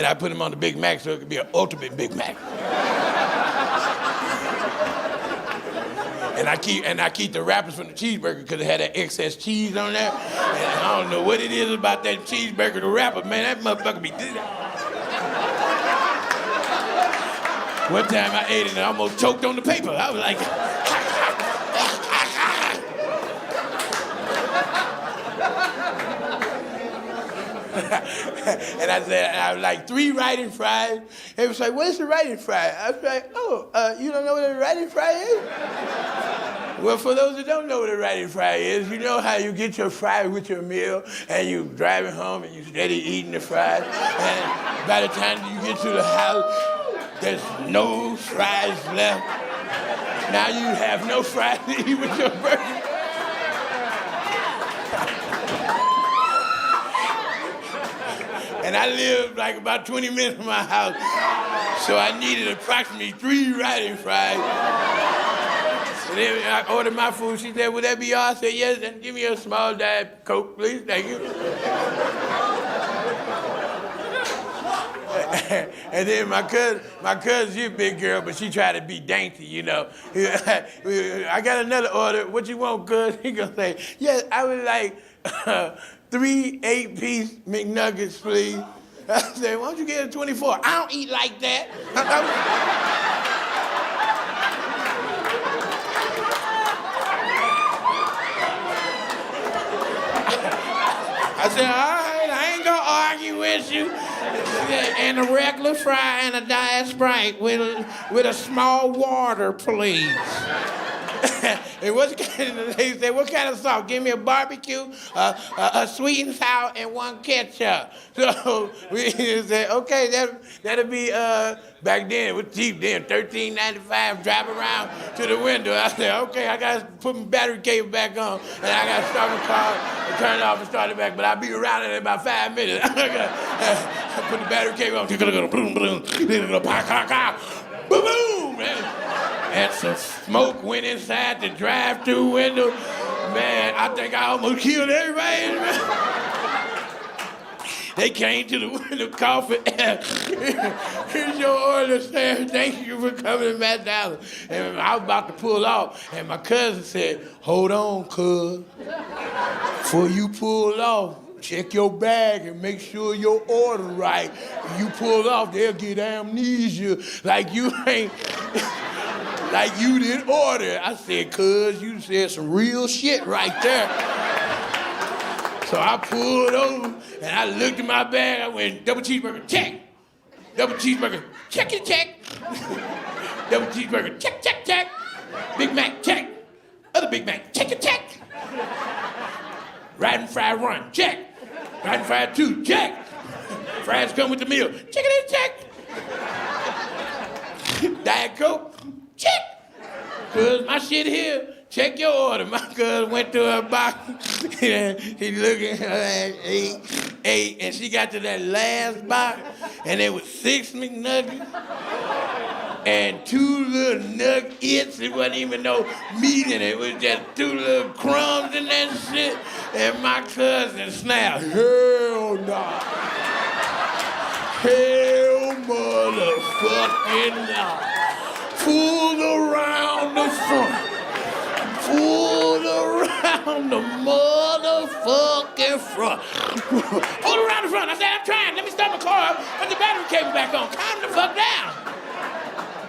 And I put them on the Big Mac so it could be an ultimate Big Mac. And I keep the wrappers from the cheeseburger because it had that excess cheese on there. And I don't know what it is about that cheeseburger, the wrapper, man, that motherfucker be... One time I ate it and I almost choked on the paper. I was like... And I said, I was like, 3 writing fries. They was like, what's the writing fry? I was like, you don't know what a writing fry is? Well, for those that don't know what a writing fry is, you know how you get your fry with your meal and you driving home and you steady eating the fries. And by the time you get to the house, there's no fries left. Now you have no fries to eat with your burger. And I lived like about 20 minutes from my house, so I needed approximately 3 writing fries. And then I ordered my food. She said, would that be all? I said, yes, and give me a small Diet Coke, please, thank you. And then my cousin, she's a big girl, but she tried to be dainty, you know. I got another order. What you want, cuz? He gonna say, yes, I would like 3 8-piece McNuggets, please. I said, why don't you get a 24? I don't eat like that. I said, all right, I ain't gonna argue with you. And a regular fry and a Diet Sprite with a small water, please. And they said, what kind of sauce? Give me a barbecue, a sweet and sour, and 1 ketchup. So we said, okay, that'll be, back then, it was cheap then, $13.95, drive around to the window. I said, okay, I got to put my battery cable back on, and I got to start my car and turn it off and start it back, but I'll be around in about 5 minutes. I put the battery cable on, boom, boom, boom, boom, and some smoke went inside the drive-thru window. Man, I think I almost killed everybody. They came to the window coughing. Here's your order, sir. Thank you for coming to McDonald's. And I was about to pull off, and my cousin said, hold on, cuz. Before you pull off, check your bag and make sure your order right. When you pull off, they'll get amnesia like you ain't... like you didn't order. I said, cuz, you said some real shit right there. So I pulled over, and I looked at my bag. I went, double cheeseburger, check. Double cheeseburger, check it, check. Double cheeseburger, check, check, check. Big Mac, check. Other Big Mac, check it, check. Riding fry run, check. Riding fry 2, check. Fries come with the meal, check it in, check. Diet Coke, check. Cuz my shit here, check your order. My cuz went to her box, and he looking, ate, and she got to that last box, and there was 6 McNuggets and 2 little nuggets. It wasn't even no meat in it. It was just 2 little crumbs in that shit. And my cousin snapped, hell nah. Hell motherfucking nah. Pulled around the front. Pulled around the motherfucking front. Pulled around the front. I said, I'm trying. Let me start my car up. Put the battery cable back on. Calm the fuck down.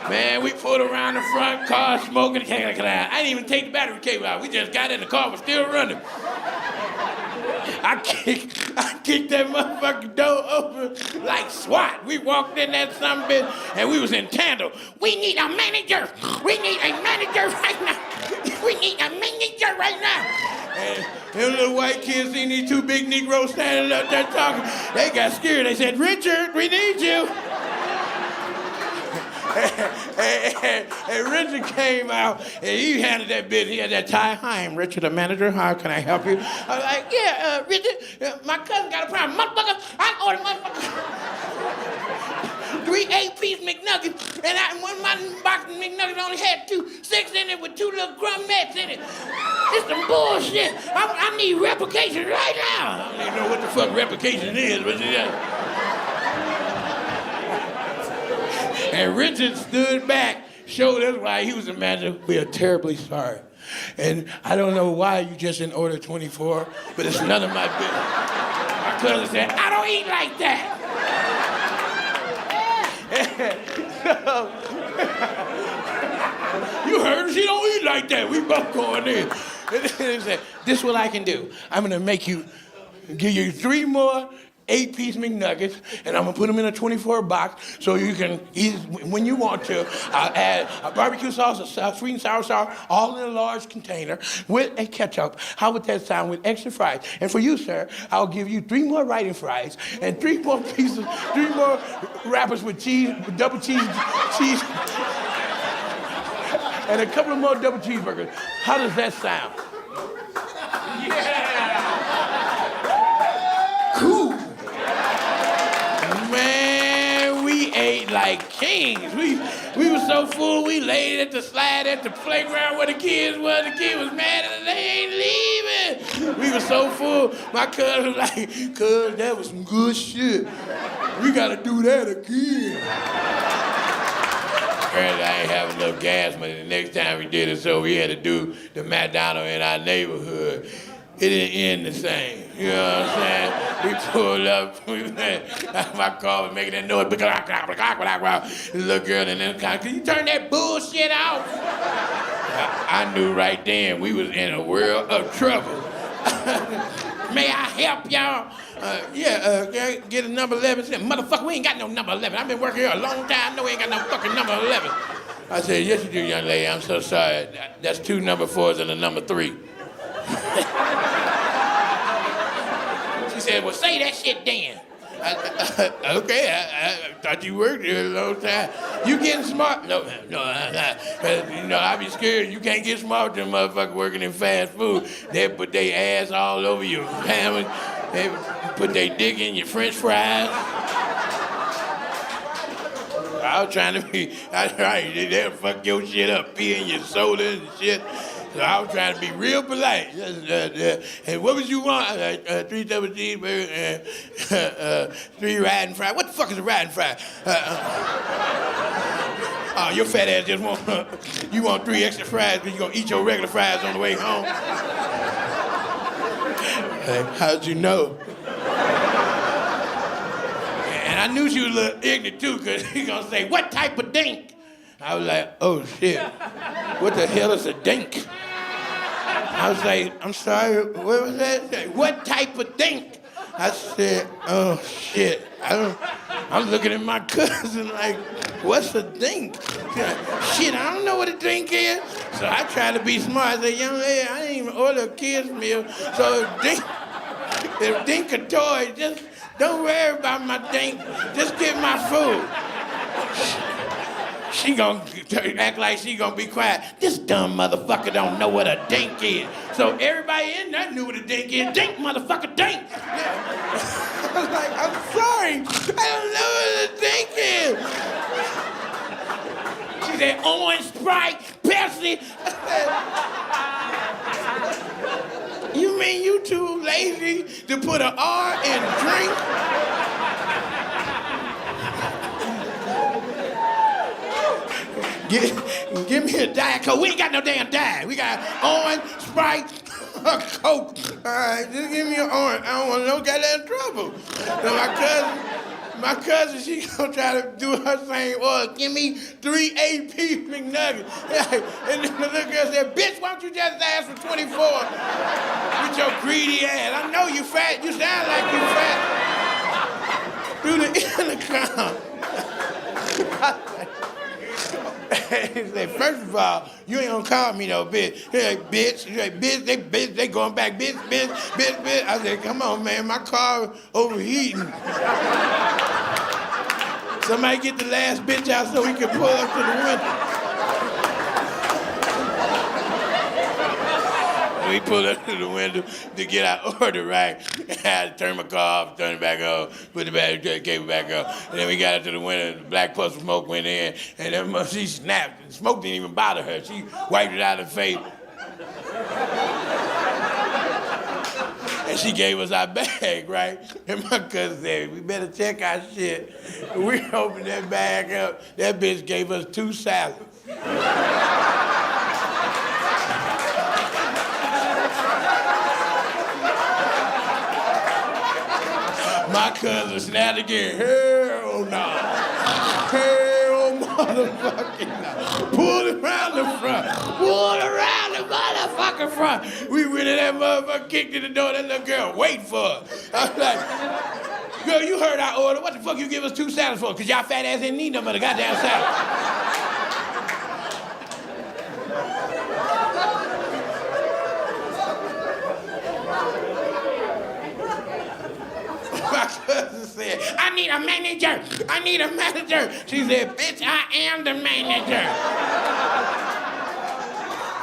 Man, we pulled around the front, car smoking. I didn't even take the battery cable out. We just got in the car, was still running. I kicked that motherfucking door open like SWAT. We walked in that son bitch, and we was in tandem. We need a manager. We need a manager right now. We need a manager right now. And them little white kids seen these 2 big Negroes standing up there talking. They got scared. They said, Richard, we need you. And Richard came out, and he handled that bit. He had that tie. Hi, I'm Richard, the manager. How can I help you? I was like, yeah, Richard, my cousin got a problem. Motherfucker, I ordered motherfucker 3 8-piece McNuggets, and one my box of McNuggets only had 6 in it with 2 little crumbets in it. It's some bullshit. I need replication right now. I don't even know what the fuck replication is, but And Richard stood back, showed us why he was a manager. We are terribly sorry. And I don't know why you just didn't order 24, but it's none of my business. My cousin said, I don't eat like that. You heard her, she don't eat like that. We both going in. And he said, this is what I can do. I'm gonna give you 3 more 8-piece McNuggets, and I'm gonna put them in a 24 box so you can eat when you want to. I'll add a barbecue sauce, a sweet and sour sauce, all in a large container with a ketchup. How would that sound with extra fries? And for you, sir, I'll give you 3 more writing fries and 3 more wrappers with cheese, with double cheese, and a couple of more double cheeseburgers. How does that sound? Yeah! Cool. Man, we ate like kings. We were so full, we laid at the slide at the playground where the kids were. The kid was mad and they ain't leaving. We were so full. My cousin was like, cuz, that was some good shit. We gotta do that again. Apparently I ain't have enough gas money. The next time we did it, so we had to do the McDonald's in our neighborhood. It didn't end the same, you know what I'm saying? We pulled up, my car was making that noise, the little girl in the car, can you turn that bullshit off? I knew right then we was in a world of trouble. May I help y'all? Get a number 11. Said, motherfucker, we ain't got no number 11. I've been working here a long time, I know we ain't got no fucking number 11. I said, yes you do, young lady, I'm so sorry. That's 2 number 4s and a number 3. She said, well, say that shit then. Okay, I thought you worked here a long time. You getting smart? No, I'm not. You know, I be scared you can't get smart with them motherfuckers working in fast food. They put their ass all over your sandwich. They put their dick in your french fries. I was trying to be, they'll fuck your shit up, pee in your soda and shit. So I was trying to be real polite. And what would you want? 3 double cheeseburgers and 3 riding fries. What the fuck is a riding fry? Oh, your fat ass just you want 3 extra fries because you're gonna eat your regular fries on the way home? How'd you know? And I knew she was a little ignorant too, because he's gonna say, what type of dink? I was like, oh shit, what the hell is a dink? I was like, I'm sorry, what was that? What type of dink? I said, oh shit. I'm looking at my cousin like, what's a dink? Shit, I don't know what a dink is. So I tried to be smart. I said, young lady, I didn't even order a kid's meal. So if dink a toy, just don't worry about my dink. Just get my food. She gonna act like she gonna be quiet. This dumb motherfucker don't know what a dink is. So everybody in there knew what a dink is. Dink, motherfucker, dink. I was like, I'm sorry, I don't know what a dink is. She said, orange, Sprite, Pepsi. You mean you too lazy to put an R in drink? Give me a Diet Coke. We ain't got no damn Diet. We got orange, Sprite, Coke. All right, just give me an orange. I don't want no goddamn trouble. So my cousin, she gonna try to do her same order. Give me 3 8-piece McNuggets. And then the little girl said, bitch, why don't you just ask for 24 with your greedy ass? I know you fat. You sound like you fat. Through the intercom. He said, first of all, you ain't gonna call me no bitch. He's like, bitch. He's like, bitch, they going back, bitch. I said, come on, man, my car overheating. Somebody get the last bitch out so we can pull up to the window. We pulled up to the window to get our order right. I had to turn my car off, turn it back on, put the battery cable back on. And then we got up to the window, the black puff of smoke went in, and then she snapped. The smoke didn't even bother her. She wiped it out of her face. And she gave us our bag, right? And my cousin said, we better check our shit. We opened that bag up. That bitch gave us 2 salads. My cousin snapped again. Hell no. Hell motherfucking no. Pull it around the front. Pull it around the motherfucking front. We went in that motherfucker, kicked in the door. That little girl wait for us. I was like, girl, you heard our order. What the fuck you give us 2 salads for? Because y'all fat ass didn't need no but a goddamn salad. My cousin said, I need a manager. I need a manager. She said, bitch, I am the manager.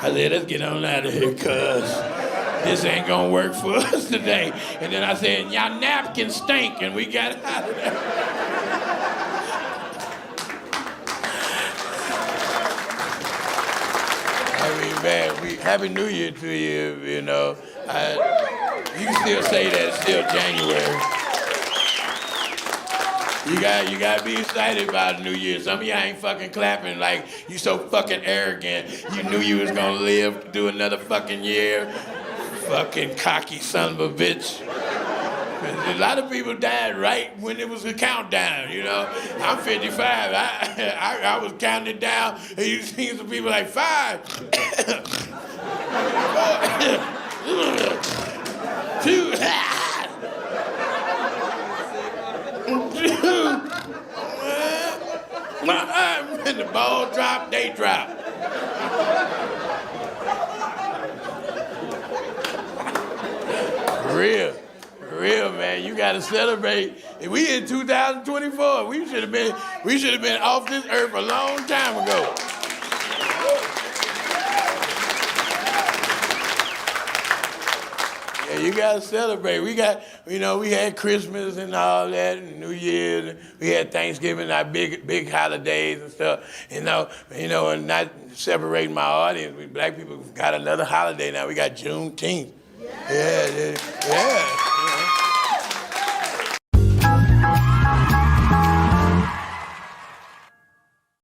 I said, let's get on out of here, cuz this ain't gonna work for us today. And then I said, y'all napkins stink, and we got out of there. I mean, man, Happy New Year to you, you know. You can still say that it's still January. You gotta be excited about New Year. Some of y'all ain't fucking clapping like you so fucking arrogant. You knew you was gonna live to do another fucking year. Fucking cocky son of a bitch. A lot of people died right when it was a countdown, you know. I'm 55. I was counting it down, and you see some people like 5, 2. When the ball drop, they drop. Real, man. You gotta celebrate. If we in 2024, we should have been off this earth a long time ago. Yeah, you gotta celebrate. We had Christmas and all that, and New Year's, and we had Thanksgiving, our big holidays and stuff. You know, and not separating my audience. Black people got another holiday now. We got Juneteenth. Yeah.